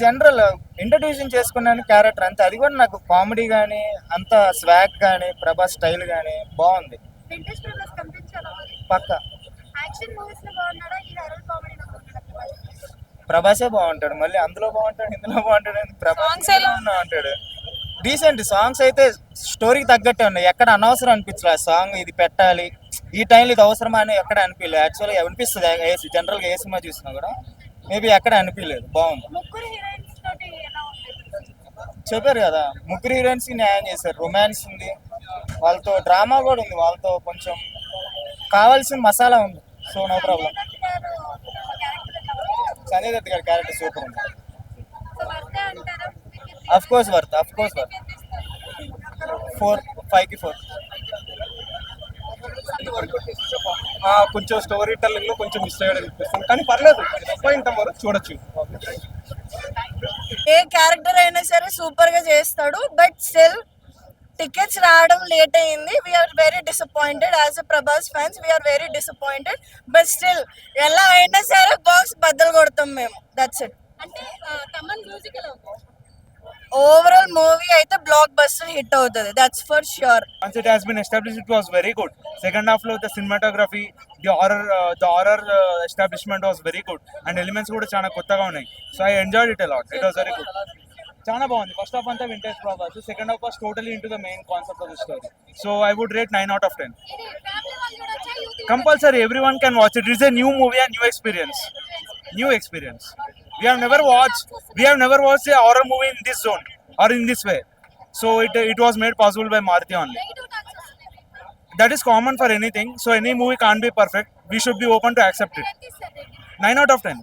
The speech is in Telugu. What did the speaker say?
జనరల్ ఇంట్రడ్యూసింగ్ చేసుకున్నాను క్యారెక్టర్ అంతే. అది కూడా నాకు కామెడీ కానీ అంత స్వాగ్ కానీ ప్రభాస్ స్టైల్ కానీ బాగుంది. వెంకటేష్ ప్రభాస్ కనిపించాలా మరి? పక్క యాక్షన్ మూవీస్ లో బాగున్నాడా ఈ హర్రర్ కామెడీలో బాగున్నాడా? ప్రభాసే బాగుంటాడు, మళ్ళీ అందులో బాగుంటాడు ఇందులో బాగుంటాడు అని ప్రభాస్ Songs ఎలా బాగుంటాడు. డీసెంట్ సాంగ్స్ అయితే స్టోరీకి తగ్గట్టే ఉన్నాయి. ఎక్కడ అనవసరం అనిపించలేదు సాంగ్ ఇది పెట్టాలి ఈ టైంలో ఇది అవసరమా అని ఎక్కడ అనిపించలేదు. యాక్చువల్గా అనిపిస్తుంది జనరల్గా ఏ సినిమా చూసినా కూడా మేబీ ఎక్కడ అనిపించలేదు. బాగుంది. ముగ్గురు హీరోయిన్స్ తోటి ఎలా ఉంది? చెప్పారు కదా ముగ్గురు హీరోయిన్స్ కి న్యాయం చేశారు. రొమాన్స్ ఉంది, వాళ్ళతో డ్రామా కూడా ఉంది, వాళ్ళతో కొంచెం కావాల్సిన మసాలా ఉంది. So no problem. Sanjay Dutt గారి క్యారెక్టర్ సూపర్ ఉంది. అఫ్ కోర్స్ వర్త్ 4/5కి 4. కొంచెం స్టోరీ టెల్లింగ్ లో కొంచెం మిస్ అయ్యాడు అనిపిస్తుంది, కానీ పర్లేదు డిసప్పాయింట్ అవ్వరు, చూడొచ్చు. ఏ క్యారెక్టర్ అయినా సరే సూపర్ గా చేస్తాడు. బట్ స్టిల్ టికెట్స్ రావడం లేట్ అయింది. We are very disappointed as a Prabhas fans. We are very disappointed. But still ఎలా అయినా సరే బాక్స్ బద్దలు కొడతాం మేము. That's it. అంటే తమన్ మ్యూజిక్ ఎలా ఉంది? ఓవరాల్ మూవీ అయితే బ్లాక్ బస్టర్ హిట్ అవుతుంది. That's for sure. Once it has been established, it was very good. Second half lo the cinematography, the horror establishment was very good, and elements kuda chaana kottaga unnai. So I enjoyed it a lot. It was very good. Chaana bagundi. First half anta vintage Prabhas, second half was totally into the main concept of the story. So I would rate 9 out of 10. ఇది ఫ్యామిలీ వాళ్ళు చూడొచ్చా? Youth Compulsory, everyone can watch it. It is a new movie and new experience. We have never watched a horror movie in this zone or in this way. So it was made possible by Maruti only. Negative talks వస్తున్నాయి. That is common for anything. So any movie can't be perfect. We should be open to accept it. ఎంత ఇస్తారు రేటింగ్? 9 out of 10.